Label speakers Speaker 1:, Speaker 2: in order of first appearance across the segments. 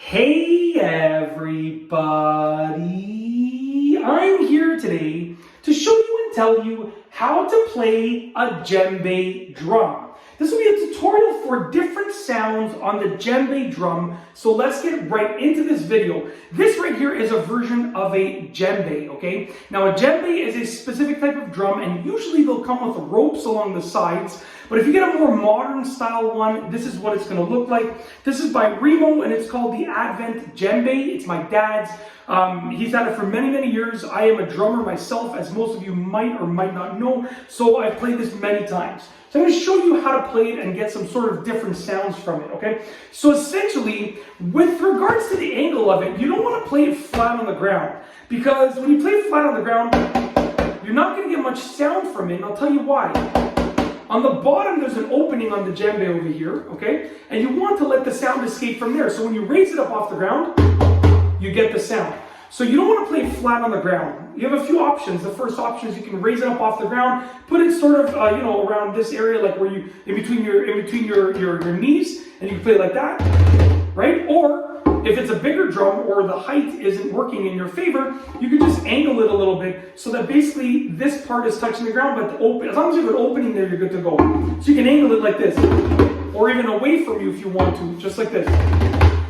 Speaker 1: Hey everybody! I'm here today to show you and tell you how to play a djembe drum. This will be a tutorial for different sounds on the djembe drum, so let's get right into this video. This right here is a version of a djembe, okay? Now a djembe is a specific type of drum, and usually they'll come with ropes along the sides, but if you get a more modern style one, this is what it's going to look like. This is by Remo, and it's called the Advent Djembe. It's my dad's. He's had it for many, many years. I am a drummer myself, as most of you might or might not know, so I've played this many times. So I'm going to show you how to play it and get some sort of different sounds from it, okay? So essentially, with regards to the angle of it, you don't want to play it flat on the ground, because when you play it flat on the ground, you're not going to get much sound from it, and I'll tell you why. On the bottom, there's an opening on the djembe over here, okay? And you want to let the sound escape from there. So when you raise it up off the ground, you get the sound. So you don't want to play it flat on the ground. You have a few options. The first option is you can raise it up off the ground, put it sort of, around this area, like where you, in between your knees, and you can play it like that, right? Or if it's a bigger drum or the height isn't working in your favor, you can just angle it a little bit so that basically this part is touching the ground, but as long as you have an opening there, you're good to go. So you can angle it like this, or even away from you if you want to, just like this.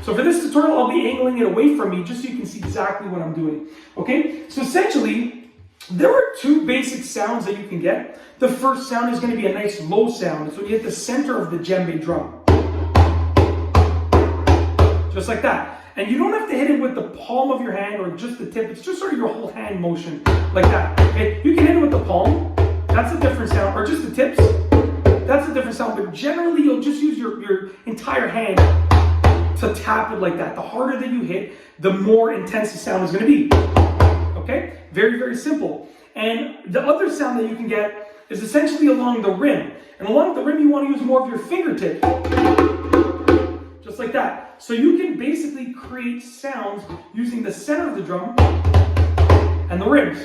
Speaker 1: So for this tutorial, I'll be angling it away from me just so you can see exactly what I'm doing. Okay, so essentially, there are two basic sounds that you can get. The first sound is going to be a nice low sound. It's when you hit the center of the djembe drum. Just like that. And you don't have to hit it with the palm of your hand or just the tip. It's just sort of your whole hand motion, like that. Okay, you can hit it with the palm. That's a different sound. Or just the tips. That's a different sound. But generally, you'll just use your entire hand to tap it like that. The harder that you hit, the more intense the sound is going to be. Okay? Very, very simple. And the other sound that you can get is essentially along the rim. And along the rim, you want to use more of your fingertip. Just like that. So you can basically create sounds using the center of the drum and the rims.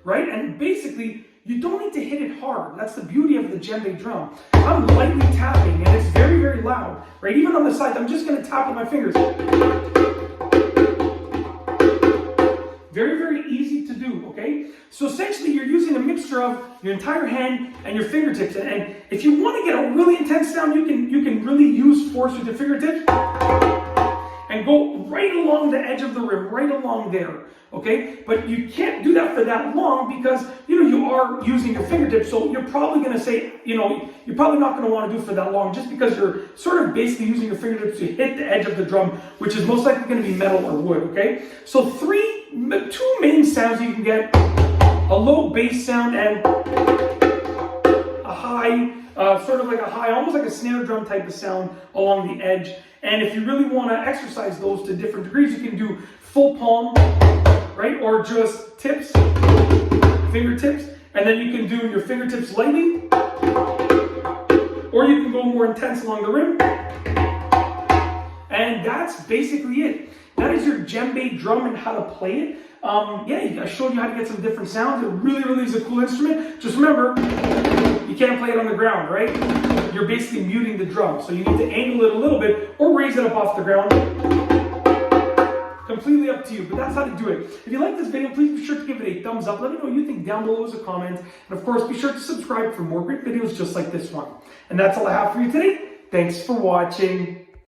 Speaker 1: Right? And basically, you don't need to hit it hard. That's the beauty of the djembe drum. I'm lightly tapping, and it's very, very loud. Right? Even on the side, I'm just going to tap with my fingers. Very, very easy to do, okay? So essentially, you're using a mixture of your entire hand and your fingertips. And if you want to get a really intense sound, you can really use force with your fingertips and go right along the edge of the rim, right along there, okay? But you can't do that for that long because, you are using your fingertips, so you're probably going to say, you're probably not going to want to do it for that long just because you're sort of basically using your fingertips to hit the edge of the drum, which is most likely going to be metal or wood, okay? So two main sounds you can get: a low bass sound and a high, sort of like a high, almost like a snare drum type of sound along the edge. And if you really want to exercise those to different degrees, you can do full palm, right? Or just tips, fingertips, and then you can do your fingertips lightly, or you can go more intense along the rim. And that's basically it. That is your djembe drum and how to play it. I showed you how to get some different sounds. It really, really is a cool instrument. Just remember, you can't play it on the ground, right? You're basically muting the drum. So you need to angle it a little bit or raise it up off the ground. Completely up to you, but that's how to do it. If you like this video, please be sure to give it a thumbs up. Let me know what you think down below as a comment. And of course, be sure to subscribe for more great videos just like this one. And that's all I have for you today. Thanks for watching.